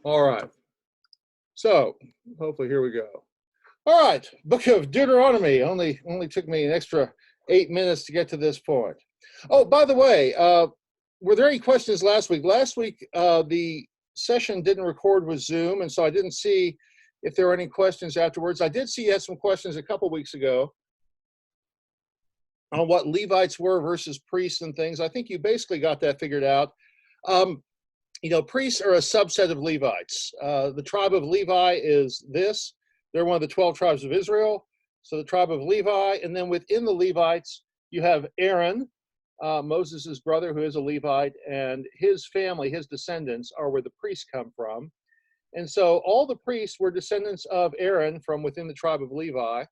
All right. So hopefully here we go. All right. Book of Deuteronomy. Only took me an extra 8 minutes to get to this point. Oh, by the way, were there any questions last week? Last week, the session didn't record with Zoom, and so I didn't see if there were any questions afterwards. I did see you had some questions a couple weeks ago on what Levites were versus priests and things. I think you basically got that figured out. You know, priests are a subset of Levites. The tribe of Levi is this. They're one of the 12 tribes of Israel. So the tribe of Levi, and then within the Levites, you have Aaron, Moses' brother, who is a Levite, and his family, his descendants, are where the priests come from. And so all the priests were descendants of Aaron from within the tribe of Levi.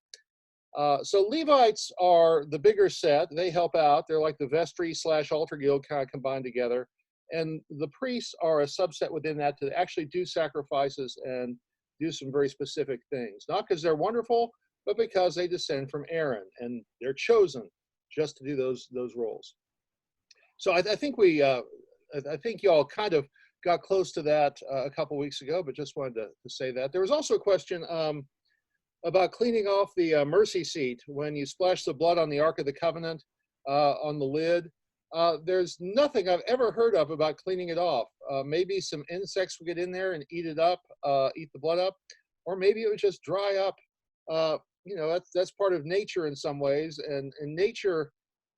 So Levites are the bigger set. They help out. They're like the vestry / altar guild kind of combined together. And the priests are a subset within that to actually do sacrifices and do some very specific things. Not because they're wonderful, but because they descend from Aaron and they're chosen just to do those roles. So I think I think y'all kind of got close to that a couple weeks ago, but just wanted to say that. There was also a question about cleaning off the mercy seat when you splash the blood on the Ark of the Covenant on the lid. There's nothing I've ever heard of about cleaning it off. Maybe some insects would get in there and eat it up, eat the blood up, or maybe it would just dry up. You know, that's part of nature in some ways, and nature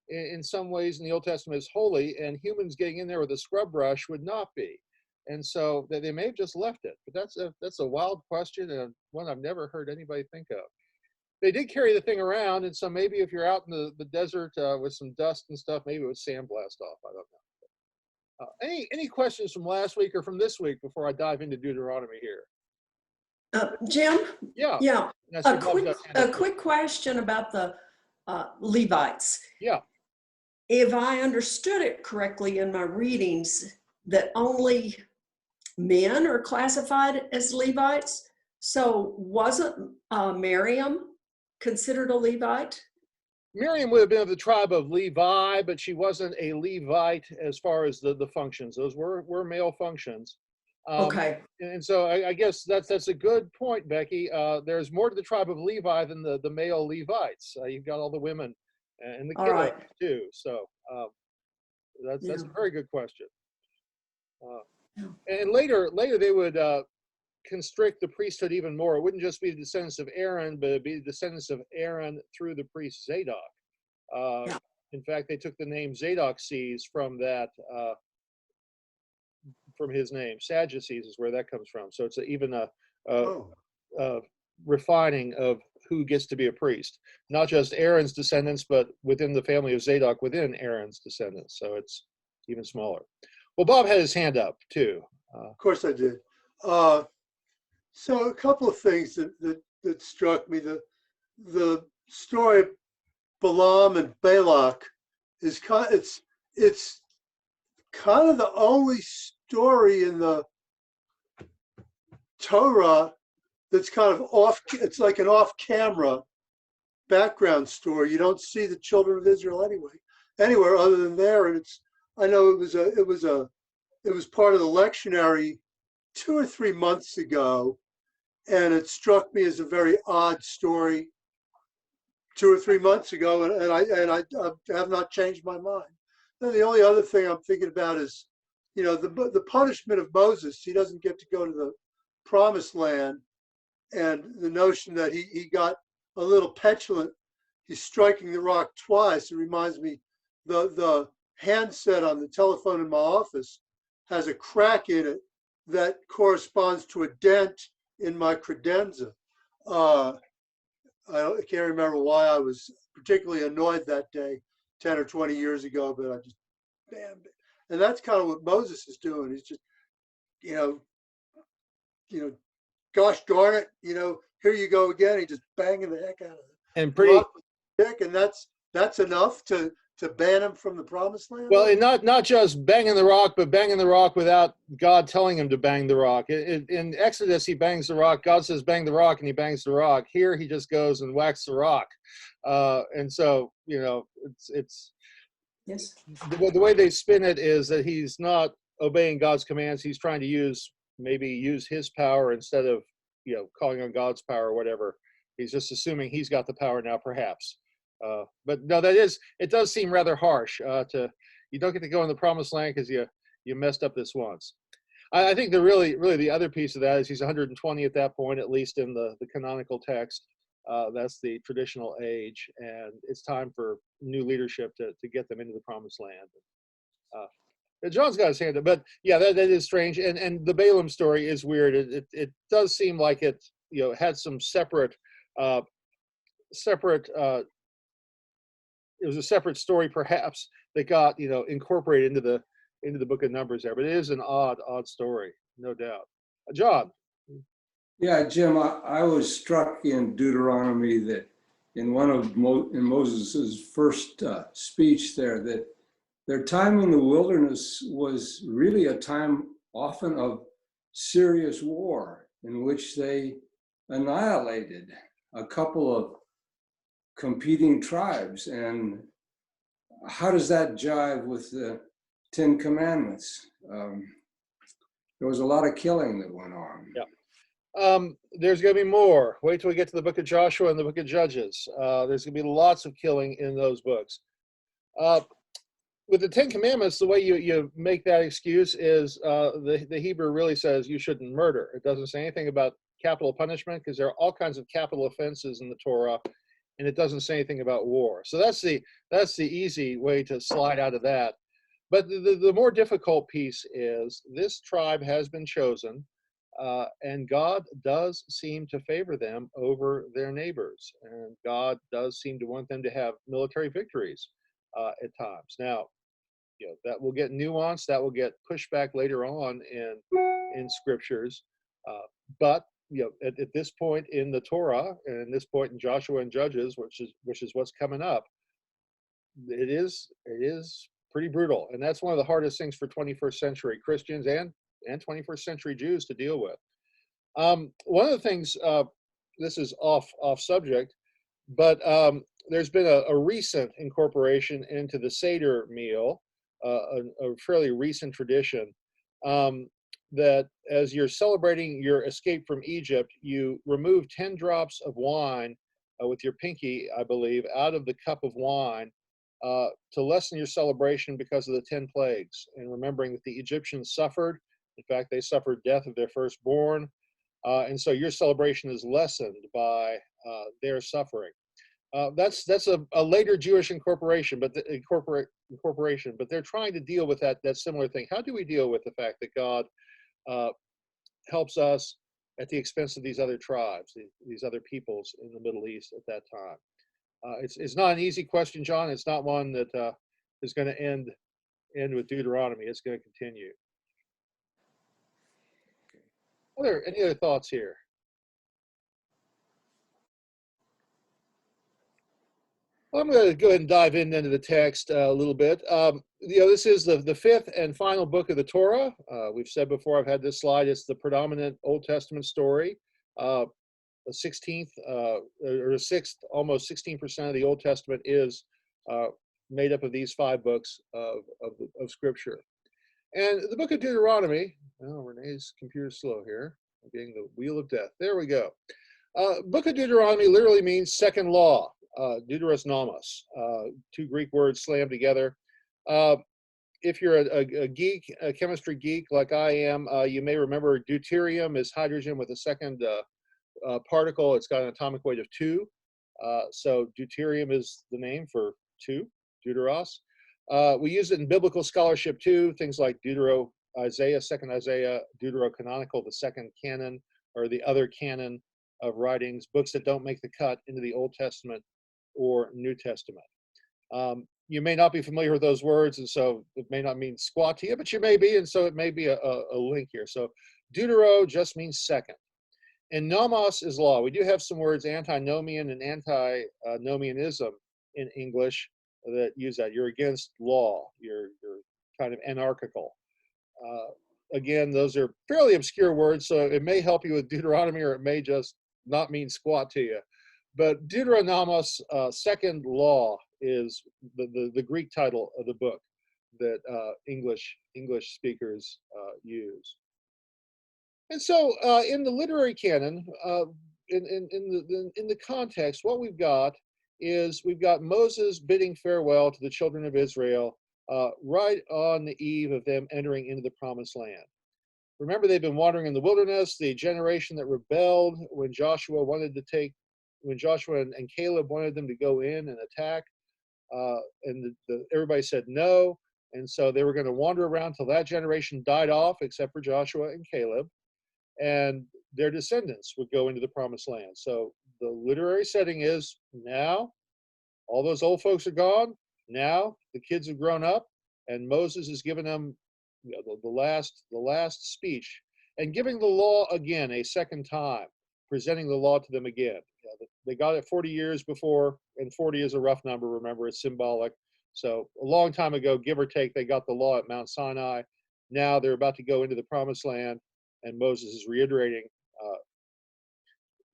in some ways in the Old Testament is holy, and humans getting in there with a scrub brush would not be. And so they may have just left it, but that's a wild question and one I've never heard anybody think of. They did carry the thing around, and so maybe if you're out in the desert with some dust and stuff, maybe it would sandblast off. I don't know. Any questions from last week or from this week before I dive into Deuteronomy here? Jim? Yeah. Yeah. A quick question about the Levites. Yeah. If I understood it correctly in my readings, that only men are classified as Levites. So wasn't Miriam considered a Levite? Miriam would have been of the tribe of Levi, but she wasn't a Levite as far as the functions. Those were male functions. Okay. And so I guess that's a good point, Becky. There's more to the tribe of Levi than the male Levites. You've got all the women and the kiddos too. So that's a very good question. And later they would constrict the priesthood even more. It wouldn't just be the descendants of Aaron, but it'd be the descendants of Aaron through the priest Zadok. In fact, they took the name Zadok sees from that, from his name. Sadducees is where that comes from. So it's even a refining of who gets to be a priest. Not just Aaron's descendants, but within the family of Zadok, within Aaron's descendants. So it's even smaller. Well, Bob had his hand up too. Of course I did. So a couple of things that struck me. The story of Balaam and Balak is it's kind of the only story in the Torah that's kind of off. It's like an off-camera background story. You don't see the children of Israel anywhere other than there. And I know it was part of the lectionary 2 or 3 months ago, and it struck me as a very odd story 2 or 3 months ago, and I have not changed my mind. And the only other thing I'm thinking about is, you know, the punishment of Moses. He doesn't get to go to the promised land, and the notion that he got a little petulant. He's striking the rock twice. It reminds me, the handset on the telephone in my office has a crack in it that corresponds to a dent in my credenza. I can't remember why I was particularly annoyed that day 10 or 20 years ago, but I just bammed it. And that's kind of what Moses is doing. He's just, you know, gosh darn it, you know, here you go again. He just banging the heck out of it. And pretty, and that's enough to ban him from the promised land? Well, and not just banging the rock, but banging the rock without God telling him to bang the rock. In Exodus, he bangs the rock. God says, bang the rock, and he bangs the rock. Here, he just goes and whacks the rock. And so, you know, it's yes. The way they spin it is that he's not obeying God's commands. He's trying to use maybe use his power instead of, calling on God's power or whatever. He's just assuming he's got the power now, perhaps. But no, it does seem rather harsh you don't get to go in the promised land because you messed up this once. I think really the other piece of that is he's 120 at that point, at least in the canonical text. That's the traditional age, and it's time for new leadership to get them into the promised land. John's got his hand up, but yeah, that is strange. And the Balaam story is weird. It does seem like it had some separate it was a separate story perhaps that got incorporated into the book of Numbers there. But it is an odd story, no doubt. John. Yeah, Jim, I was struck in Deuteronomy that in one of in Moses's first speech there, that their time in the wilderness was really a time often of serious war in which they annihilated a couple of competing tribes. And how does that jive with the Ten Commandments? There was a lot of killing that went on. Yeah. There's going to be more. Wait till we get to the book of Joshua and the book of Judges. There's going to be lots of killing in those books. With the Ten Commandments, the way you make that excuse is the Hebrew really says you shouldn't murder. It doesn't say anything about capital punishment because there are all kinds of capital offenses in the Torah, and it doesn't say anything about war. So that's the easy way to slide out of that. But the more difficult piece is this tribe has been chosen, and God does seem to favor them over their neighbors, and God does seem to want them to have military victories at times. Now, that will get nuanced, that will get pushed back later on in scriptures, but at this point in the Torah and this point in Joshua and Judges, which is what's coming up, it is pretty brutal, and that's one of the hardest things for 21st century Christians and 21st century Jews to deal with. One of the things, this is off subject, but there's been a recent incorporation into the Seder meal, a fairly recent tradition, that as you're celebrating your escape from Egypt, you remove 10 drops of wine with your pinky, I believe, out of the cup of wine to lessen your celebration because of the 10 plagues, and remembering that the Egyptians suffered. In fact, they suffered death of their firstborn, and so your celebration is lessened by their suffering. That's a later Jewish incorporation, but they're trying to deal with that similar thing. How do we deal with the fact that God helps us at the expense of these other tribes, these other peoples in the Middle East at that time? It's not an easy question, John. It's not one that is going to end with Deuteronomy. It's going to continue. Any other thoughts here? I'm going to go ahead and dive into the text a little bit. This is the fifth and final book of the Torah. We've said before, I've had this slide, it's the predominant Old Testament story. The 16th, or the sixth, almost 16% of the Old Testament is made up of these 5 books of Scripture. And the book of Deuteronomy, Renee's computer's slow here, getting the wheel of death. There we go. Book of Deuteronomy literally means second law. Deuteros nomos, 2 Greek words slammed together. If you're a geek, a chemistry geek like I am, you may remember deuterium is hydrogen with a second particle. It's got an atomic weight of 2. So deuterium is the name for 2, deuteros. We use it in biblical scholarship too, things like Isaiah, 2nd Isaiah, Deuterocanonical, the second canon, or the other canon of writings, books that don't make the cut into the Old Testament or New Testament. You may not be familiar with those words, and so it may not mean squat to you, but you may be, and so it may be a link here. So deutero just means second. And nomos is law. We do have some words, antinomian and antinomianism in English, that use that. You're against law. You're kind of anarchical. Again, those are fairly obscure words, so it may help you with Deuteronomy, or it may just not mean squat to you. But Deuteronomos, second law, is the Greek title of the book that English speakers use. And so, in the literary canon, in the context, what we've got is we've got Moses bidding farewell to the children of Israel right on the eve of them entering into the promised land. Remember, they've been wandering in the wilderness, the generation that rebelled when Joshua and Caleb wanted them to go in and attack, and everybody said no. And so they were going to wander around till that generation died off, except for Joshua and Caleb, and their descendants would go into the promised land. So the literary setting is now all those old folks are gone. Now the kids have grown up, and Moses is giving them the last speech and giving the law again a second time, presenting the law to them again. They got it 40 years before, and 40 is a rough number. Remember, it's symbolic. So a long time ago, give or take, they got the law at Mount Sinai. Now they're about to go into the promised land, and Moses is reiterating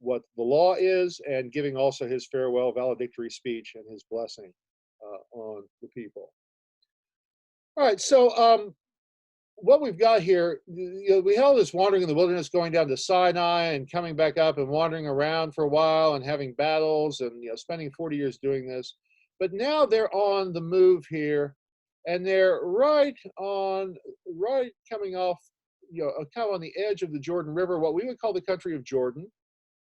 what the law is and giving also his farewell valedictory speech and his blessing on the people. All right, so what we've got here, we held this wandering in the wilderness, going down to Sinai and coming back up and wandering around for a while and having battles and spending 40 years doing this. But now they're on the move here, and they're right coming off, kind of on the edge of the Jordan River, what we would call the country of Jordan.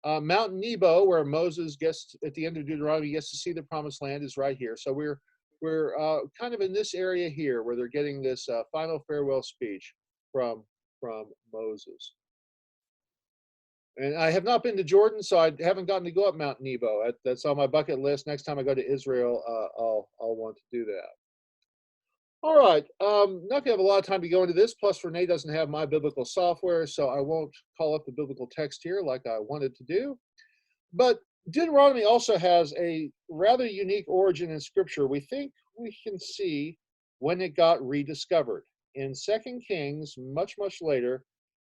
Mount Nebo, where Moses gets at the end of Deuteronomy, gets to see the promised land, is right here. So we're kind of in this area here where they're getting this final farewell speech from Moses. And I have not been to Jordan, so I haven't gotten to go up Mount Nebo. That's on my bucket list. Next time I go to Israel, I'll want to do that. All right, not going to have a lot of time to go into this, plus Renee doesn't have my biblical software, so I won't call up the biblical text here like I wanted to do. But Deuteronomy also has a rather unique origin in Scripture. We think we can see when it got rediscovered. In 2 Kings, much later,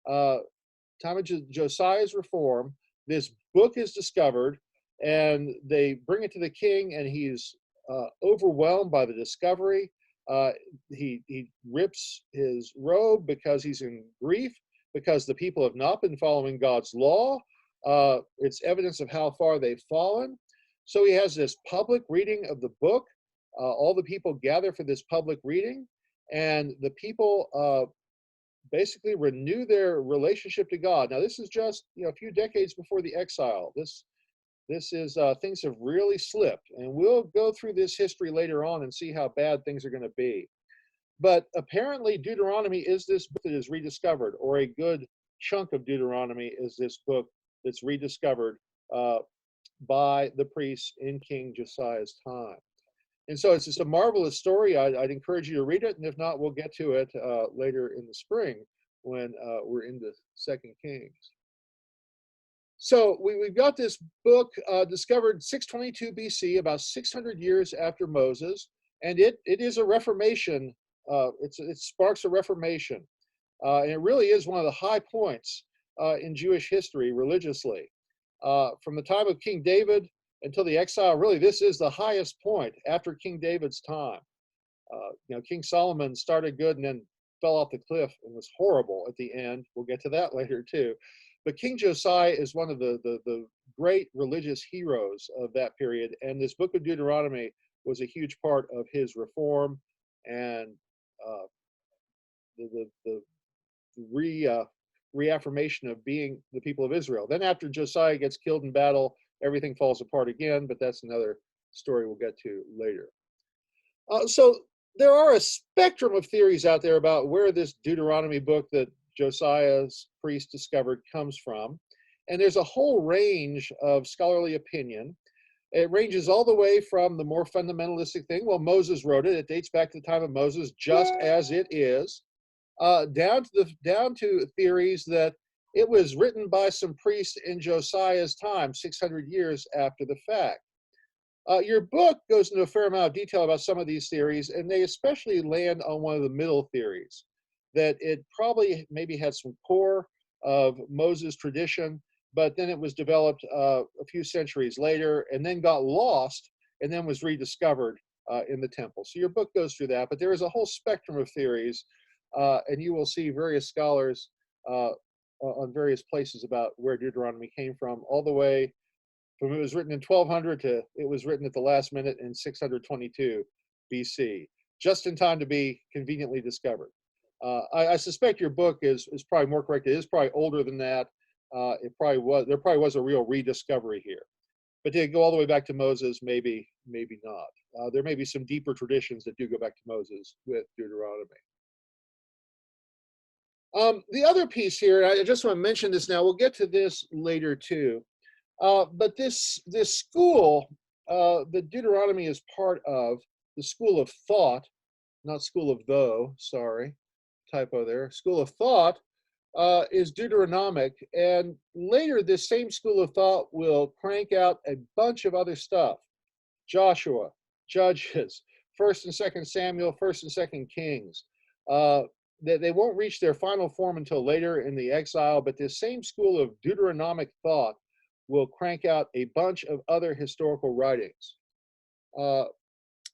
time of Josiah's reform, this book is discovered, and they bring it to the king, and he's overwhelmed by the discovery. He rips his robe because he's in grief, because the people have not been following God's law. It's evidence of how far they've fallen. So he has this public reading of the book. All the people gather for this public reading, and the people basically renew their relationship to God. Now, this is just a few decades before the exile. This is things have really slipped, and we'll go through this history later on and see how bad things are going to be. But apparently, Deuteronomy is this book that is rediscovered, or a good chunk of Deuteronomy is this book that's rediscovered by the priests in King Josiah's time. And so it's just a marvelous story. I'd encourage you to read it, and if not, we'll get to it later in the spring when we're into 2 Kings. So we've got this book discovered 622 BC, about 600 years after Moses, and it is a reformation. It sparks a reformation, and it really is one of the high points in Jewish history religiously. From the time of King David until the exile, really this is the highest point after King David's time. King Solomon started good and then fell off the cliff and was horrible at the end. We'll get to that later too. But King Josiah is one of the great religious heroes of that period, and this book of Deuteronomy was a huge part of his reform and the reaffirmation of being the people of Israel. Then after Josiah gets killed in battle, everything falls apart again, but that's another story we'll get to later. So there are a spectrum of theories out there about where this Deuteronomy book that Josiah's priest discovered comes from. And there's a whole range of scholarly opinion. It ranges all the way from the more fundamentalistic thing, well, Moses wrote it, it dates back to the time of Moses, just as it is, down to theories that it was written by some priests in Josiah's time, 600 years after the fact. Your book goes into a fair amount of detail about some of these theories, and they especially land on one of the middle theories, that it probably maybe had some core of Moses' tradition, but then it was developed a few centuries later and then got lost and then was rediscovered in the temple. So your book goes through that, but there is a whole spectrum of theories, and you will see various scholars on various places about where Deuteronomy came from, all the way from it was written in 1200 to it was written at the last minute in 622 BC, just in time to be conveniently discovered. I suspect your book is probably more correct. It is probably older than that. There probably was a real rediscovery here. But to go all the way back to Moses, maybe not. There may be some deeper traditions that do go back to Moses with Deuteronomy. The other piece here, I just want to mention this now. We'll get to this later too. But this school that Deuteronomy is part of, the school of thought, not school of though, sorry, typo there, school of thought, is Deuteronomic. And later, this same school of thought will crank out a bunch of other stuff. Joshua, Judges, 1st and 2nd Samuel, 1st and 2nd Kings. They won't reach their final form until later in the exile, but this same school of Deuteronomic thought will crank out a bunch of other historical writings.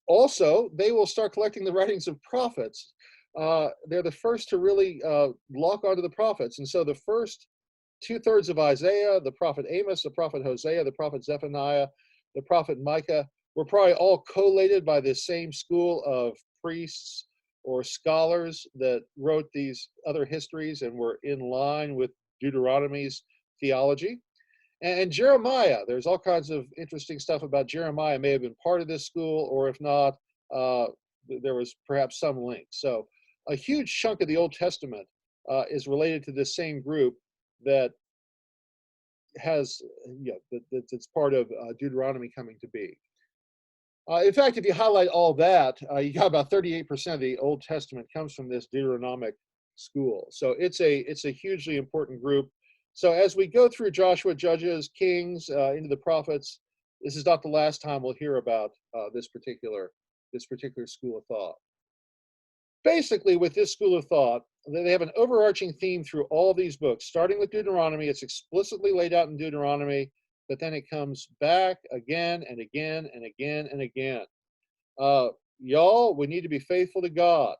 Also, they will start collecting the writings of prophets. They're the first to really lock onto the prophets. And so the first 2/3 of Isaiah, the prophet Amos, the prophet Hosea, the prophet Zephaniah, the prophet Micah, were probably all collated by this same school of priests or scholars that wrote these other histories and were in line with Deuteronomy's theology. And Jeremiah, there's all kinds of interesting stuff about Jeremiah. May have been part of this school, or if not, there was perhaps some link. So a huge chunk of the Old Testament is related to this same group that has, that's part of Deuteronomy coming to be. In fact, if you highlight all that, you got about 38% of the Old Testament comes from this Deuteronomic school. So it's a hugely important group. So as we go through Joshua, Judges, Kings, into the prophets, this is not the last time we'll hear about this particular school of thought. Basically, with this school of thought, they have an overarching theme through all these books, starting with Deuteronomy. It's explicitly laid out in Deuteronomy, but then it comes back again and again and again and again. Y'all, we need to be faithful to God.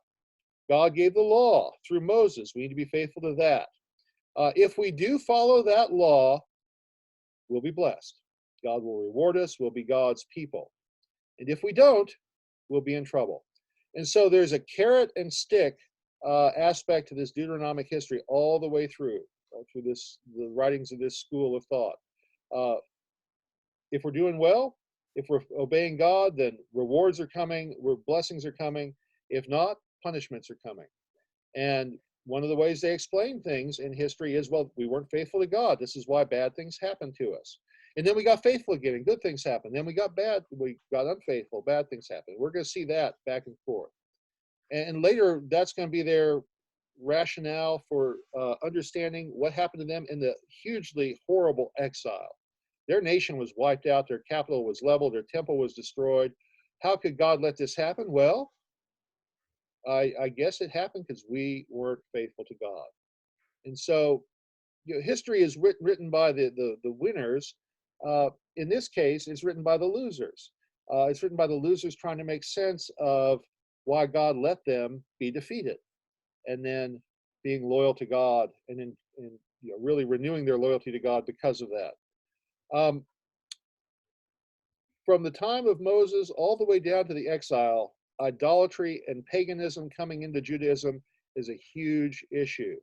God gave the law through Moses. We need to be faithful to that. If we do follow that law, we'll be blessed. God will reward us. We'll be God's people. And if we don't, we'll be in trouble. And so there's a carrot and stick aspect to this Deuteronomic history all the way through the writings of this school of thought. If we're doing well, if we're obeying God, then rewards are coming, blessings are coming. If not, punishments are coming. And one of the ways they explain things in history is, well, we weren't faithful to God. This is why bad things happened to us. And then we got faithful again, and good things happened. Then we got unfaithful, bad things happened. We're going to see that back and forth. And later, that's going to be their rationale for understanding what happened to them in the hugely horrible exile. Their nation was wiped out. Their capital was leveled. Their temple was destroyed. How could God let this happen? Well, I guess it happened because we weren't faithful to God. And so history is written by the winners. In this case, it's written by the losers. It's written by the losers trying to make sense of why God let them be defeated, and then being loyal to God, and then really renewing their loyalty to God because of that. From the time of Moses all the way down to the exile, idolatry and paganism coming into Judaism is a huge issue.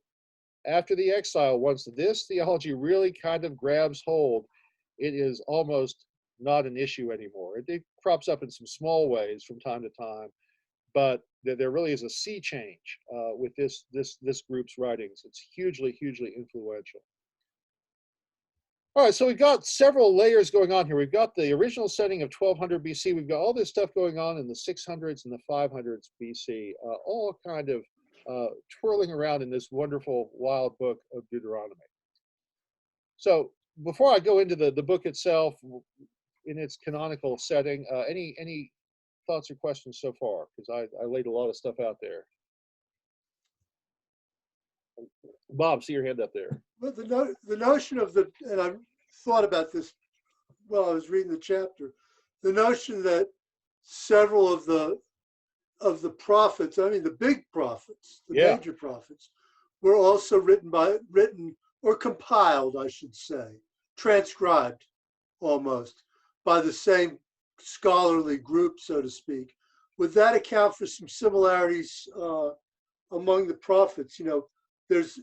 After the exile, once this theology really kind of grabs hold, it is almost not an issue anymore. It crops up in some small ways from time to time, but there really is a sea change with this group's writings. It's hugely, hugely influential. All right, so we've got several layers going on here. We've got the original setting of 1200 BC. We've got all this stuff going on in the 600s and the 500s BC, all kind of twirling around in this wonderful, wild book of Deuteronomy. So before I go into the book itself in its canonical setting, any thoughts or questions so far? Because I laid a lot of stuff out there. Bob, see your hand up there. Well, the notion of and I thought about this while I was reading the chapter, the notion that several of the prophets, I mean the big prophets, the major prophets, were also written or compiled, I should say, transcribed almost by the same scholarly group, so to speak. Would that account for some similarities among the prophets? You know, there's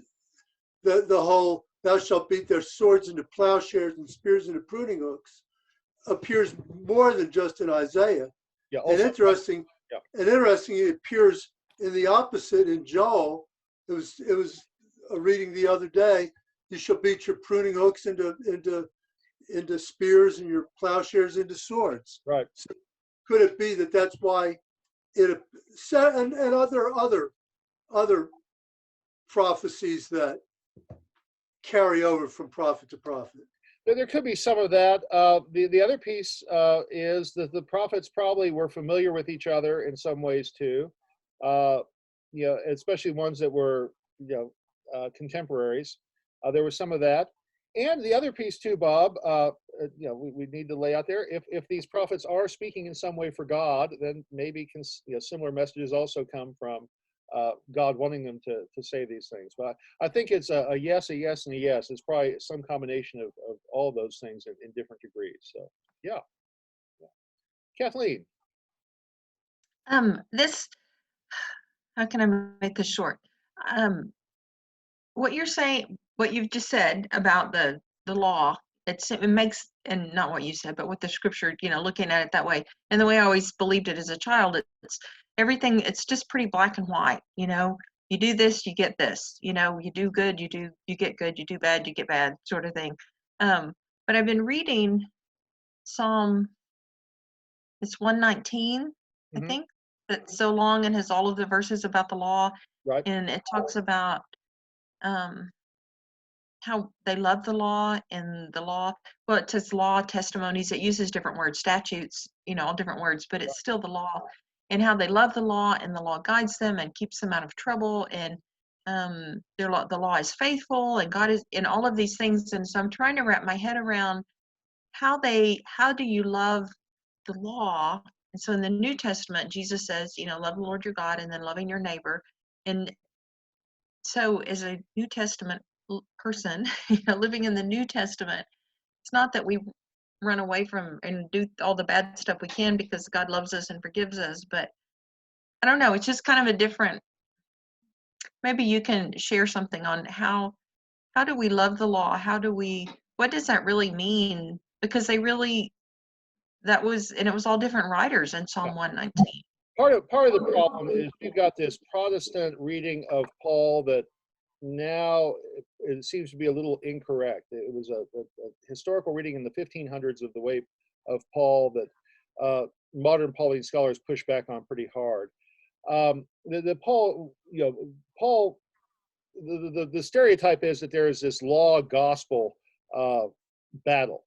the whole "thou shalt beat their swords into plowshares and spears into pruning hooks" appears more than just in Isaiah. Yeah. And Also, interestingly, it appears in the opposite in Joel. It was a reading the other day. You shall beat your pruning hooks into spears and your plowshares into swords. right. So could it be that that's why it and other prophecies that carry over from prophet to prophet? There could be some of that. The other piece is that the prophets probably were familiar with each other in some ways too. You know, especially ones that were, you know, contemporaries. There was some of that. And the other piece too, Bob, you know, we need to lay out there, if these prophets are speaking in some way for God, then maybe you know, similar messages also come from God wanting them to say these things. But I think it's a yes, and a yes. It's probably some combination of all those things in different degrees. So, yeah. Kathleen. This, how can I make this short? What you're saying, what you've just said about the law, it makes, and not what you said, but what the scripture, you know, looking at it that way, and the way I always believed it as a child, it's everything, it's just pretty black and white, you know. You do this, you get this, you know, you do good, you get good, you do bad, you get bad, sort of thing. But I've been reading Psalm, it's 119, I think, that's so long and has all of the verses about the law. Right. And it talks about how they love the law, and the law, well, it says law, testimonies, it uses different words, statutes, you know, all different words, but it's still the law, and how they love the law, and the law guides them and keeps them out of trouble, and the law is faithful, and God is in all of these things. And so I'm trying to wrap my head around how do you love the law? And so in the New Testament, Jesus says, you know, love the Lord your God, and then loving your neighbor. And so as a New Testament person, you know, living in the New Testament, it's not that we run away from and do all the bad stuff we can because God loves us and forgives us, but I don't know, it's just kind of a different, maybe you can share something on how do we love the law? What does that really mean? Because they really, and it was all different writers in Psalm 119. Part of the problem is we've got this Protestant reading of Paul that now it seems to be a little incorrect. It was a historical reading in the 1500s of the way of Paul that modern Pauline scholars push back on pretty hard. Paul, you know, Paul, the stereotype is that there is this law gospel battle.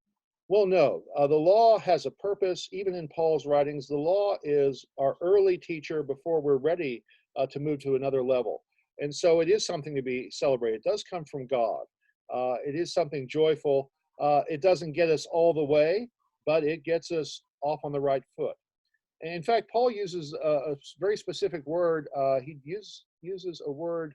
Well, no, the law has a purpose. Even in Paul's writings, the law is our early teacher before we're ready to move to another level. And so it is something to be celebrated. It does come from God. It is something joyful. It doesn't get us all the way, but it gets us off on the right foot. And in fact, Paul uses a very specific word. He uses a word.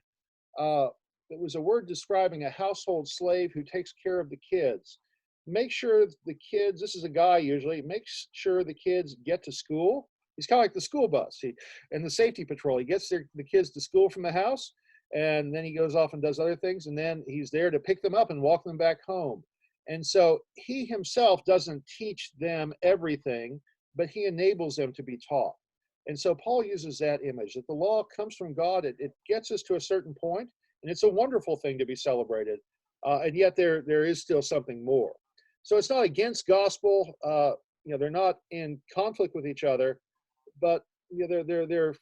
It was a word describing a household slave who takes care of the kids. Make sure the kids, this is a guy usually, makes sure the kids get to school. He's kind of like the school bus and the safety patrol. He gets the kids to school from the house, and then he goes off and does other things, and then he's there to pick them up and walk them back home. And so he himself doesn't teach them everything, but he enables them to be taught. And so Paul uses that image, that the law comes from God. It gets us to a certain point, and it's a wonderful thing to be celebrated. And yet there is still something more. So it's not against gospel. You know, they're not in conflict with each other, but you know, they're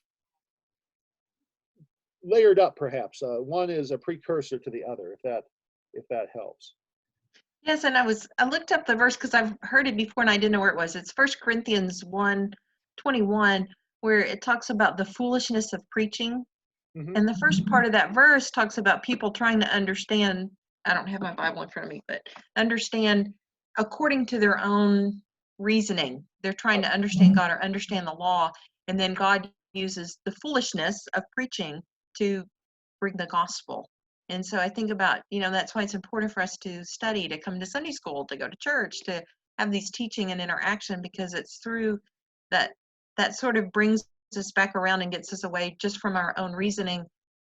layered up perhaps. One is a precursor to the other, if that helps. Yes, and I looked up the verse because I've heard it before and I didn't know where it was. It's 1 Corinthians 1:21, where it talks about the foolishness of preaching. And the first part of that verse talks about people trying to understand, I don't have my Bible in front of me, but understand according to their own reasoning. They're trying to understand God or understand the law. And then God uses the foolishness of preaching to bring the gospel. And so I think about, that's why it's important for us to study, to come to Sunday school, to go to church, to have these teaching and interaction, because it's through that sort of brings us back around and gets us away just from our own reasoning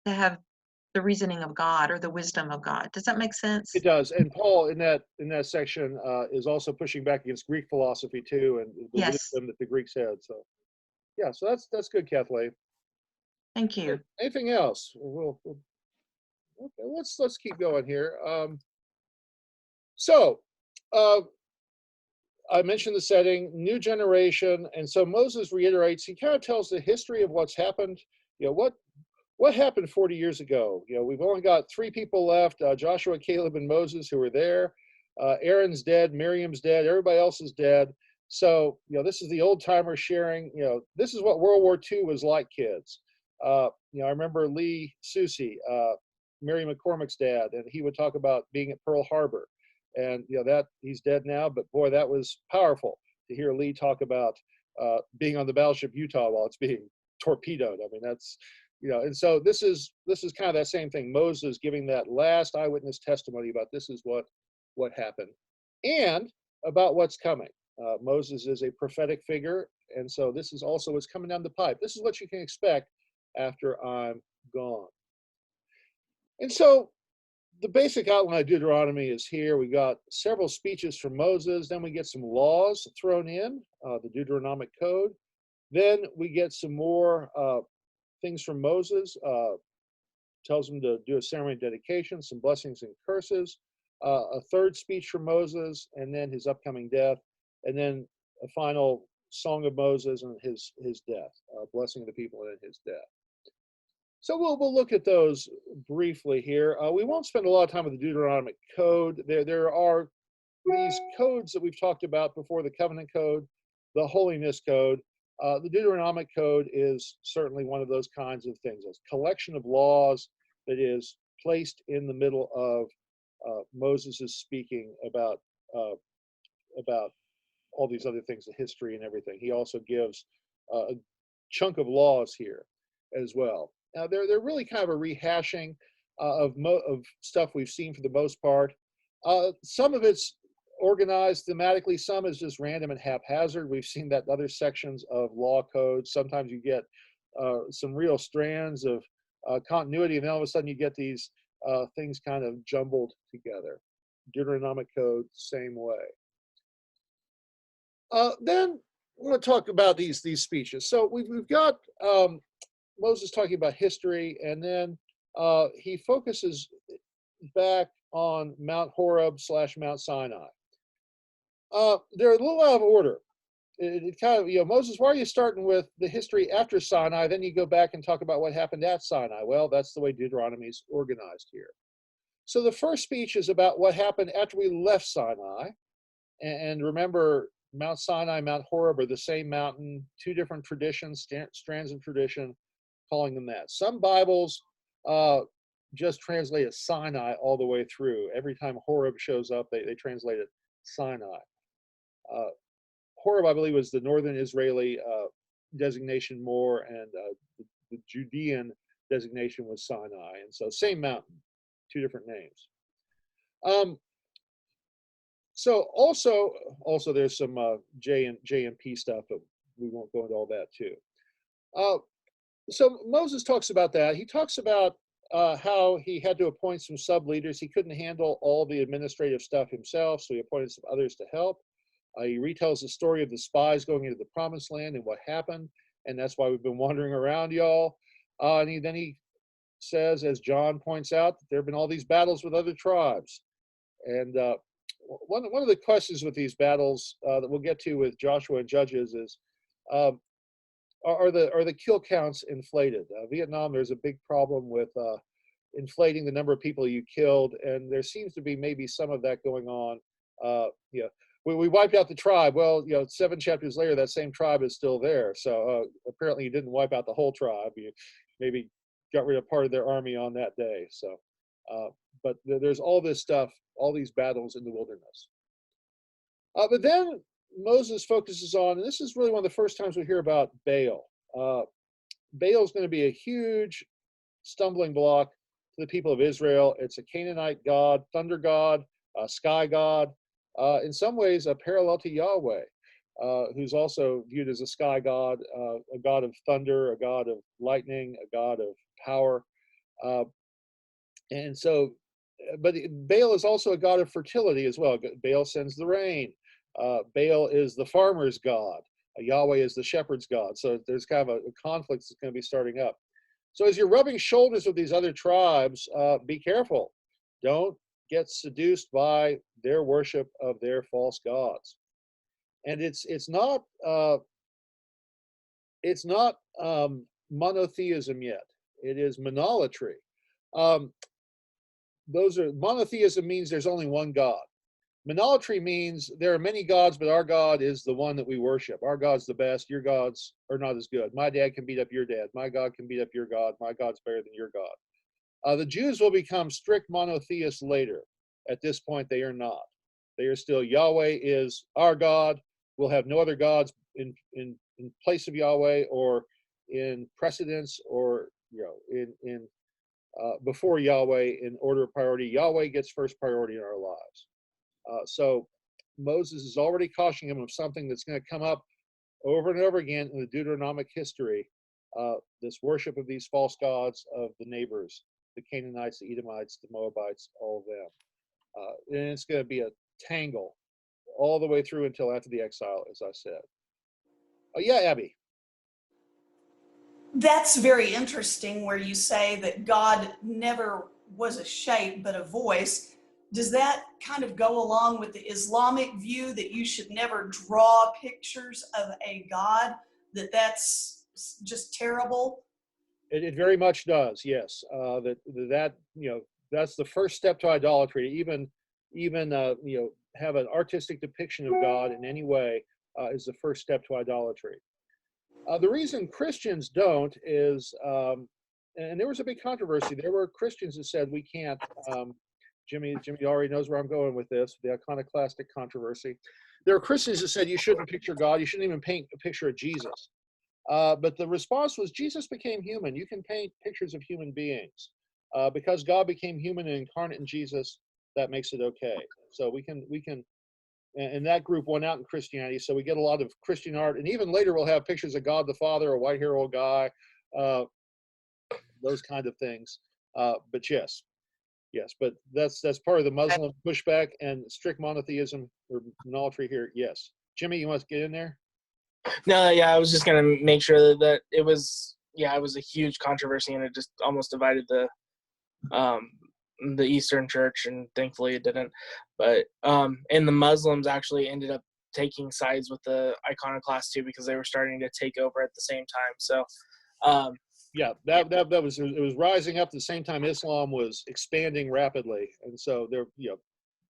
to have the reasoning of God or the wisdom of God. Does that make sense? It does. And Paul in that section is also pushing back against Greek philosophy too, and the Yes. wisdom that the Greeks had. So yeah, so that's good, Kathleen. Thank you. Anything else? Okay, let's keep going here. So I mentioned the setting, new generation, and so Moses reiterates. He kind of tells the history of what's happened. What happened 40 years ago. We've only got 3 people left: Joshua, Caleb, and Moses, who were there. Aaron's dead, Miriam's dead, everybody else is dead. So this is the old timer sharing. This is what World War II was like, kids. I remember Lee Susie, Mary McCormick's dad, and he would talk about being at Pearl Harbor, and that he's dead now, but boy, that was powerful to hear Lee talk about being on the battleship Utah while it's being torpedoed. I mean, that's and so this is kind of that same thing. Moses giving that last eyewitness testimony about this is what happened, and about what's coming. Moses is a prophetic figure, and so this is also what's coming down the pipe. This is what you can expect after I'm gone. And so the basic outline of Deuteronomy is here. We got several speeches from Moses. Then we get some laws thrown in, the Deuteronomic Code. Then we get some more things from Moses. Tells him to do a ceremony of dedication, some blessings and curses, a third speech from Moses, and then his upcoming death, and then a final song of Moses and his death, blessing of the people and his death. So we'll look at those briefly here. We won't spend a lot of time with the Deuteronomic Code. There are these codes that we've talked about before: the Covenant Code, the Holiness Code. The Deuteronomic Code is certainly one of those kinds of things. It's a collection of laws that is placed in the middle of Moses' speaking about all these other things, the history and everything. He also gives a chunk of laws here as well. Now, they're really kind of a rehashing of stuff we've seen for the most part. Some of it's organized thematically, some is just random and haphazard. We've seen that in other sections of law codes. Sometimes you get some real strands of continuity, and then all of a sudden you get these things kind of jumbled together. Deuteronomic Code, same way. Then I want to talk about these speeches. So we've got Moses talking about history, and then he focuses back on Mount Horeb / Mount Sinai. They're a little out of order. It kind of, Moses, why are you starting with the history after Sinai? Then you go back and talk about what happened at Sinai. Well, that's the way Deuteronomy is organized here. So the first speech is about what happened after we left Sinai. And remember, Mount Sinai, Mount Horeb are the same mountain, 2 different traditions, strands of tradition, calling them that. Some Bibles just translate it Sinai all the way through. Every time Horeb shows up, they translate it Sinai. Horeb, I believe, was the northern Israeli designation more, and the Judean designation was Sinai. And so same mountain, 2 different names. So also there's some J and P stuff, but we won't go into all that too. So Moses talks about that. He talks about how he had to appoint some sub-leaders. He couldn't handle all the administrative stuff himself, so he appointed some others to help. He retells the story of the spies going into the promised land and what happened, and that's why we've been wandering around, y'all. And then he says, as John points out, that there have been all these battles with other tribes. And one of the questions with these battles that we'll get to with Joshua and Judges is, are the kill counts inflated? Vietnam, there's a big problem with inflating the number of people you killed, and there seems to be maybe some of that going on. We wiped out the tribe. Well, 7 chapters later, that same tribe is still there. So apparently you didn't wipe out the whole tribe. You maybe got rid of part of their army on that day. So, but there's all this stuff, all these battles in the wilderness. But then Moses focuses on, and this is really one of the first times we hear about Baal. Baal is going to be a huge stumbling block the people of Israel. It's a Canaanite god, thunder god, sky god, in some ways a parallel to Yahweh, who's also viewed as a sky god, a god of thunder, a god of lightning, a god of power. And so, but Baal is also a god of fertility as well. Baal sends the rain. Baal is the farmer's god. Yahweh is the shepherd's god. So there's kind of a conflict that's going to be starting up. So as you're rubbing shoulders with these other tribes, be careful. Don't get seduced by their worship of their false gods. And it's not monotheism yet. It is monolatry. Monotheism means there's only one God. Monolatry means there are many gods, but our God is the one that we worship. Our God's the best. Your gods are not as good. My dad can beat up your dad. My God can beat up your God. My God's better than your God. The Jews will become strict monotheists later. At this point, they are not. They are still, Yahweh is our God. We'll have no other gods in place of Yahweh or in precedence or before Yahweh in order of priority. Yahweh gets first priority in our lives. So Moses is already cautioning him of something that's going to come up over and over again in the Deuteronomic history, this worship of these false gods of the neighbors, the Canaanites, the Edomites, the Moabites, all of them. And it's going to be a tangle all the way through until after the exile, as I said. Yeah, Abby. That's very interesting where you say that God never was a shape but a voice. Does that kind of go along with the Islamic view that you should never draw pictures of a God, that's just terrible? It very much does, yes. That's the first step to idolatry. Even have an artistic depiction of God in any way is the first step to idolatry. The reason Christians don't is, and there was a big controversy. There were Christians that said we can't. Jimmy already knows where I'm going with this, the iconoclastic controversy. There were Christians that said you shouldn't picture God. You shouldn't even paint a picture of Jesus. But the response was Jesus became human. You can paint pictures of human beings. Because God became human and incarnate in Jesus, that makes it okay. So we can, and that group went out in Christianity. So we get a lot of Christian art. And even later we'll have pictures of God the Father, a white hair old guy, those kind of things. But yes, but that's part of the Muslim pushback and strict monotheism or monolatry here. Yes. Jimmy, you want to get in there? No, yeah, I was just gonna make sure that it was a huge controversy and it just almost divided the Eastern Church, and thankfully it didn't. But and the Muslims actually ended up taking sides with the iconoclasts too, because they were starting to take over at the same time. So that was rising up at the same time Islam was expanding rapidly, and so there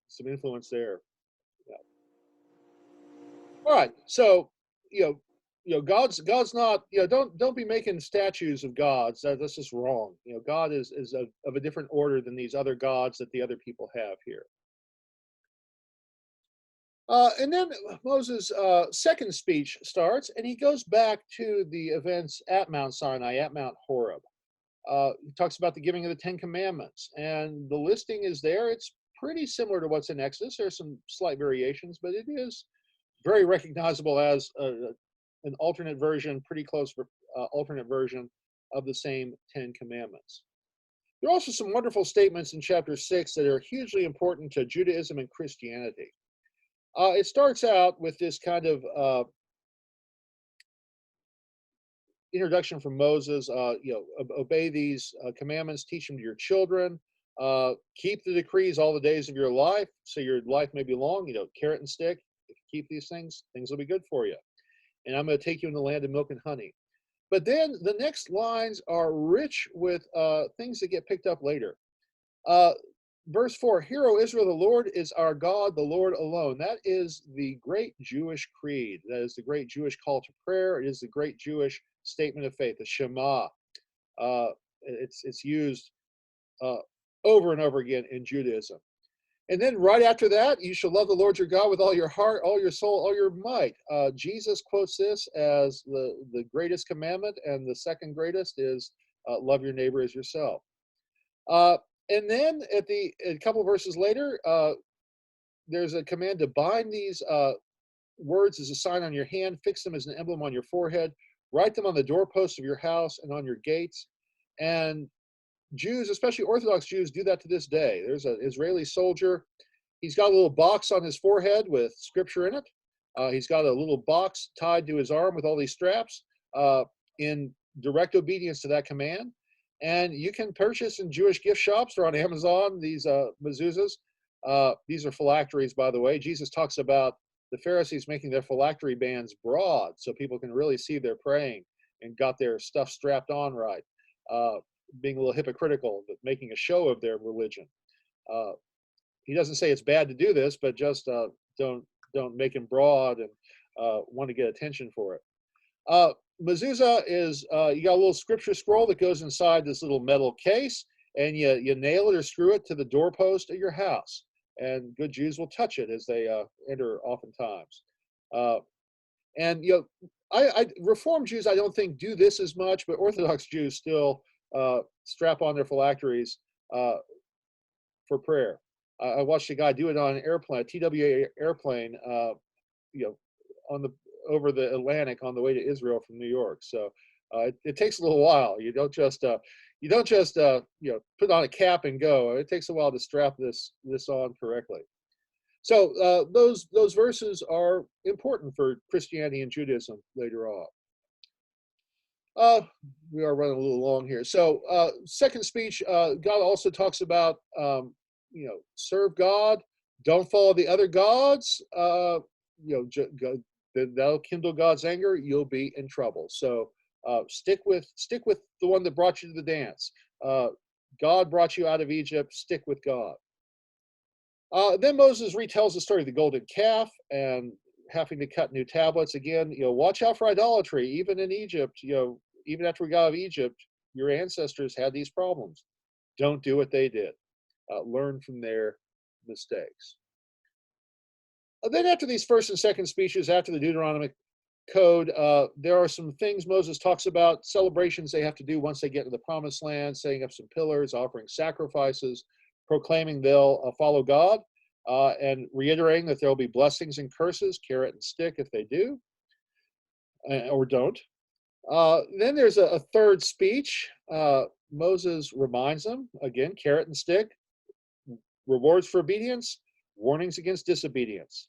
some influence there. Yeah. All right, so God's not, don't be making statues of gods. That's just wrong. God is of a different order than these other gods that the other people have here. And then Moses' second speech starts, and he goes back to the events at Mount Sinai, at Mount Horeb. He talks about the giving of the Ten Commandments, and the listing is there. It's pretty similar to what's in Exodus. There's some slight variations, but it is very recognizable as an alternate version, pretty close alternate version of the same Ten Commandments. There are also some wonderful statements in chapter 6 that are hugely important to Judaism and Christianity. It starts out with this kind of introduction from Moses. Obey these commandments, teach them to your children, keep the decrees all the days of your life, so your life may be long. Carrot and stick. If you keep these things will be good for you. And I'm going to take you in the land of milk and honey. But then the next lines are rich with things that get picked up later. Verse 4, Hear, O Israel, the Lord is our God, the Lord alone. That is the great Jewish creed. That is the great Jewish call to prayer. It is the great Jewish statement of faith, the Shema. It's used over and over again in Judaism. And then right after that, you shall love the Lord your God with all your heart, all your soul, all your might. Jesus quotes this as the greatest commandment, and the second greatest is love your neighbor as yourself. And then a couple of verses later, there's a command to bind these words as a sign on your hand, fix them as an emblem on your forehead, write them on the doorposts of your house and on your gates. And Jews, especially Orthodox Jews, do that to this day. There's an Israeli soldier. He's got a little box on his forehead with scripture in it. He's got a little box tied to his arm with all these straps in direct obedience to that command. And you can purchase in Jewish gift shops or on Amazon these mezuzahs. These are phylacteries, by the way. Jesus talks about the Pharisees making their phylactery bands broad so people can really see they're praying and got their stuff strapped on right. Being a little hypocritical, but making a show of their religion. He doesn't say it's bad to do this, but just don't make them broad and want to get attention for it. Mezuzah is, you got a little scripture scroll that goes inside this little metal case, and you nail it or screw it to the doorpost of your house. And good Jews will touch it as they enter oftentimes. And Reformed Jews, I don't think, do this as much, but Orthodox Jews still strap on their phylacteries for prayer. I watched a guy do it on an airplane, a TWA airplane, over the Atlantic on the way to Israel from New York. So it takes a little while. You don't just put on a cap and go. It takes a while to strap this on correctly. So those verses are important for Christianity and Judaism later on. We are running a little long here. So second speech, God also talks about serve God, don't follow the other gods. That'll kindle God's anger. You'll be in trouble. So stick with the one that brought you to the dance. God brought you out of Egypt. Stick with God. Then Moses retells the story of the golden calf and having to cut new tablets. Again, watch out for idolatry. Even in Egypt, even after we got out of Egypt, your ancestors had these problems. Don't do what they did. Learn from their mistakes. Then after these first and second speeches, after the Deuteronomic code, there are some things Moses talks about, celebrations they have to do once they get to the promised land, setting up some pillars, offering sacrifices, proclaiming they'll follow God, and reiterating that there'll be blessings and curses, carrot and stick if they do, or don't. Then there's a third speech. Moses reminds them, again, carrot and stick, rewards for obedience, warnings against disobedience.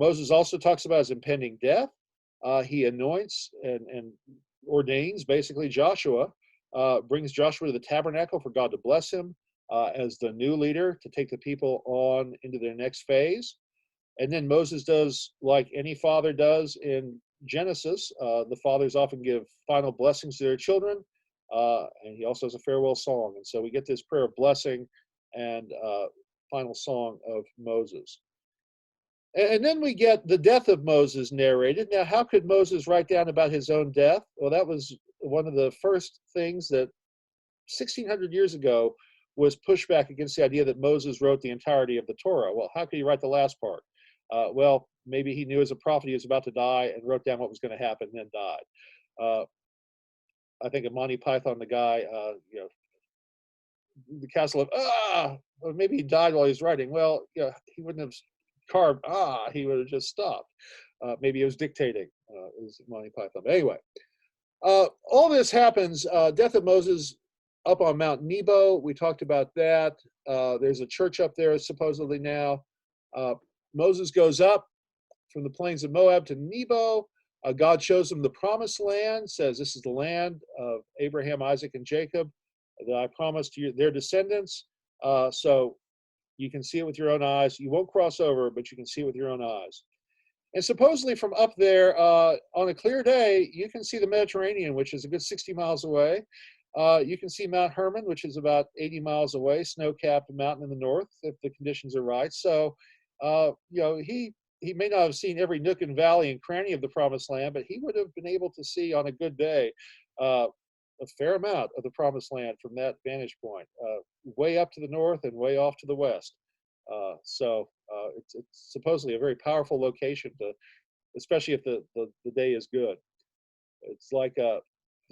Moses also talks about his impending death. He anoints and ordains, basically, Joshua, brings Joshua to the tabernacle for God to bless him as the new leader to take the people on into their next phase. And then Moses does like any father does in Genesis. The fathers often give final blessings to their children, and he also has a farewell song. And so we get this prayer of blessing and final song of Moses. And then we get the death of Moses narrated. Now, how could Moses write down about his own death? Well, that was one of the first things that 1,600 years ago was pushback against the idea that Moses wrote the entirety of the Torah. Well, how could he write the last part? Well, maybe he knew as a prophet he was about to die and wrote down what was going to happen and then died. I think of Monty Python, the guy, the castle of, or maybe he died while he was writing. Well, he wouldn't have carved, he would have just stopped. Maybe he was dictating, is Monty Python. But anyway, all this happens, death of Moses up on Mount Nebo. We talked about that. There's a church up there supposedly now. Moses goes up from the plains of Moab to Nebo. God shows him the promised land, says this is the land of Abraham, Isaac, and Jacob that I promised to their descendants. So you can see it with your own eyes. You won't cross over, but you can see it with your own eyes. And supposedly from up there, on a clear day, you can see the Mediterranean, which is a good 60 miles away. You can see Mount Hermon, which is about 80 miles away, snow-capped mountain in the north, if the conditions are right. So, he may not have seen every nook and valley and cranny of the promised land, but he would have been able to see on a good day a fair amount of the promised land from that vantage point, way up to the north and way off to the west. So it's supposedly a very powerful location, especially if the day is good. It's like the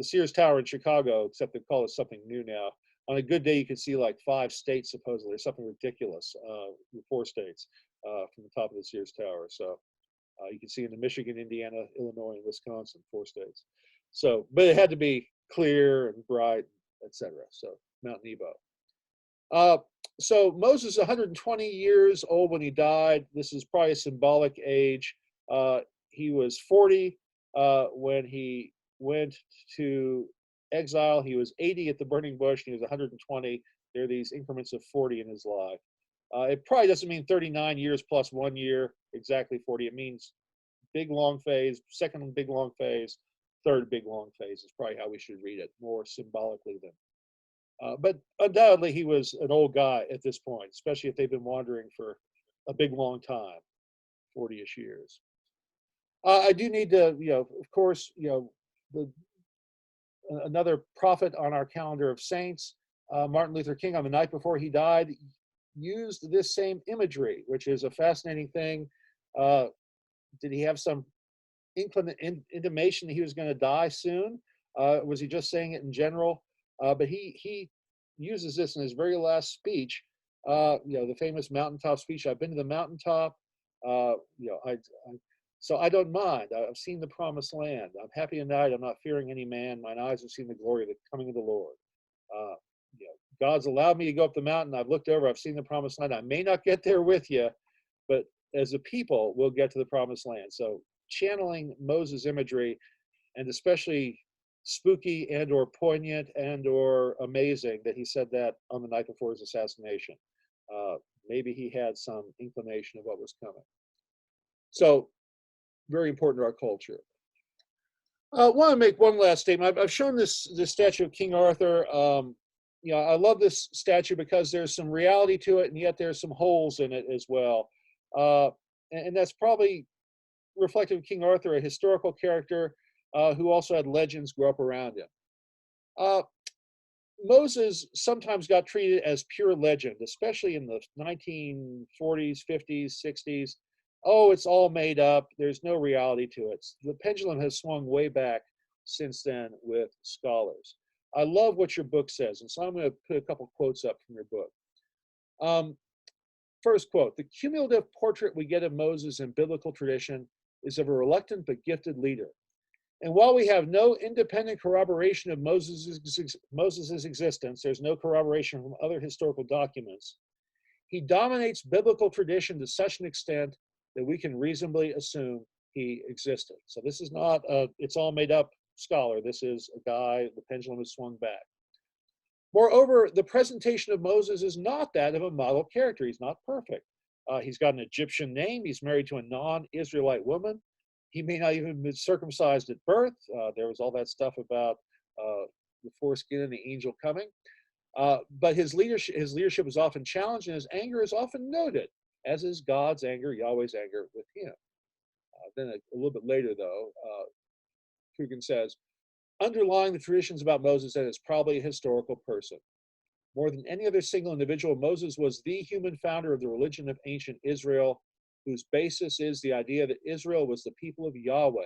Sears Tower in Chicago, except they call it something new now. On a good day, you can see like 5 states supposedly, something ridiculous, 4 states from the top of the Sears Tower. So you can see into Michigan, Indiana, Illinois, and Wisconsin, 4 states. So, but it had to be clear and bright, etc. So Mount Nebo. So Moses, 120 years old when he died. This is probably a symbolic age. He was 40 when he went to exile. He was 80 at the burning bush, and he was 120. There are these increments of 40 in his life. It probably doesn't mean 39 years plus 1 year, exactly 40. It means big long phase, second big long phase, third big long phase is probably how we should read it, more symbolically than. But undoubtedly, he was an old guy at this point, especially if they've been wandering for a big long time, 40-ish years. I do need to, of course, another prophet on our calendar of saints, Martin Luther King, on the night before he died, used this same imagery, which is a fascinating thing. Did he have some intimation that he was going to die soon? Was he just saying it in general? But he uses this in his very last speech, the famous mountaintop speech. I've been to the mountaintop. So I don't mind. I've seen the promised land. I'm happy tonight. I'm not fearing any man. Mine eyes have seen the glory of the coming of the Lord. God's allowed me to go up the mountain. I've looked over. I've seen the promised land. I may not get there with you, but as a people, we'll get to the promised land. So channeling Moses imagery, and especially spooky and or poignant and or amazing that he said that on the night before his assassination. Maybe he had some inclination of what was coming. So very important to our culture. I want to make one last statement. I've shown this statue of King Arthur. I love this statue because there's some reality to it, and yet there's some holes in it as well. And that's probably reflective of King Arthur, a historical character who also had legends grow up around him. Moses sometimes got treated as pure legend, especially in the 1940s, 50s, 60s. Oh, it's all made up. There's no reality to it. The pendulum has swung way back since then with scholars. I love what your book says, and so I'm going to put a couple quotes up from your book. First quote: the cumulative portrait we get of Moses in biblical tradition is of a reluctant but gifted leader. And while we have no independent corroboration of Moses's existence, there's no corroboration from other historical documents, he dominates biblical tradition to such an extent that we can reasonably assume he existed. So this is not it's all made up scholar. This is a guy, the pendulum has swung back. Moreover, the presentation of Moses is not that of a model character. He's not perfect. He's got an Egyptian name. He's married to a non-Israelite woman. He may not even have been circumcised at birth. There was all that stuff about the foreskin and the angel coming. But his leadership is often challenged, and his anger is often noted, as is God's anger, Yahweh's anger with him. Then a little bit later, though, Coogan says, underlying the traditions about Moses, that is probably a historical person. More than any other single individual, Moses was the human founder of the religion of ancient Israel, whose basis is the idea that Israel was the people of Yahweh.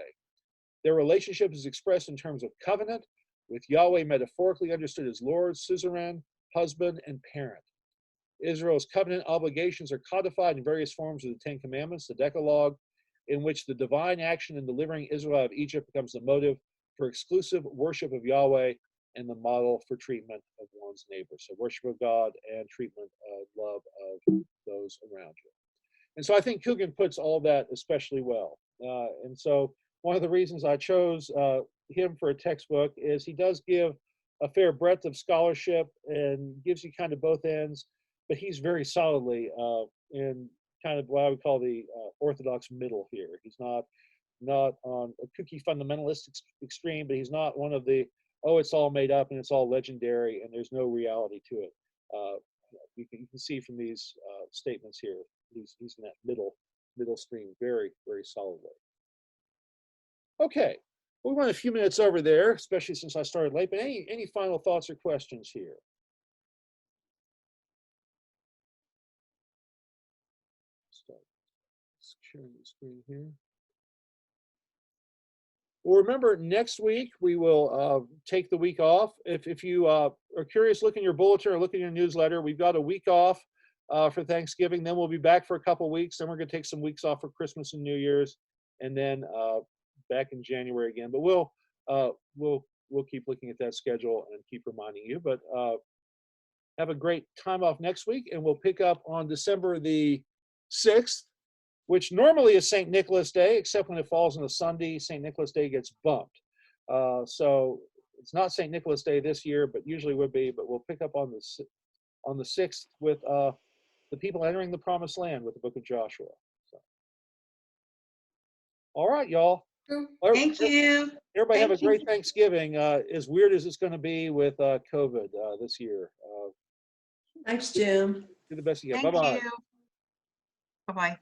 Their relationship is expressed in terms of covenant, with Yahweh metaphorically understood as Lord, suzerain, husband, and parent. Israel's covenant obligations are codified in various forms of the Ten Commandments, the Decalogue, in which the divine action in delivering Israel out of Egypt becomes the motive for exclusive worship of Yahweh and the model for treatment of one's neighbor. So worship of God and treatment of love of those around you. And so I think Coogan puts all that especially well. And so one of the reasons I chose him for a textbook is he does give a fair breadth of scholarship and gives you kind of both ends, but he's very solidly in kind of what I would call the orthodox middle here. He's not on a kooky fundamentalist extreme, but he's not one of the, oh, it's all made up and it's all legendary and there's no reality to it. You can see from these statements here, he's in that middle stream very, very solidly. Okay, we went a few minutes over there, especially since I started late, but any final thoughts or questions here? Start sharing the screen here. Well, remember, next week we will take the week off. If you are curious, look in your bulletin or look in your newsletter. We've got a week off for Thanksgiving. Then we'll be back for a couple weeks. Then we're going to take some weeks off for Christmas and New Year's, and then back in January again. But we'll keep looking at that schedule and keep reminding you. But have a great time off next week, and we'll pick up on December the 6th, which normally is St. Nicholas Day, except when it falls on a Sunday. St. Nicholas Day gets bumped. So it's not St. Nicholas Day this year, but usually would be. But we'll pick up on the 6th with the people entering the Promised Land with the Book of Joshua. So. All right, y'all. Thank you. Everybody have a Thank you. great Thanksgiving. As weird as it's going to be with COVID this year. Thanks, Jim. Do the best you can. Thank Bye-bye. you. Bye-bye.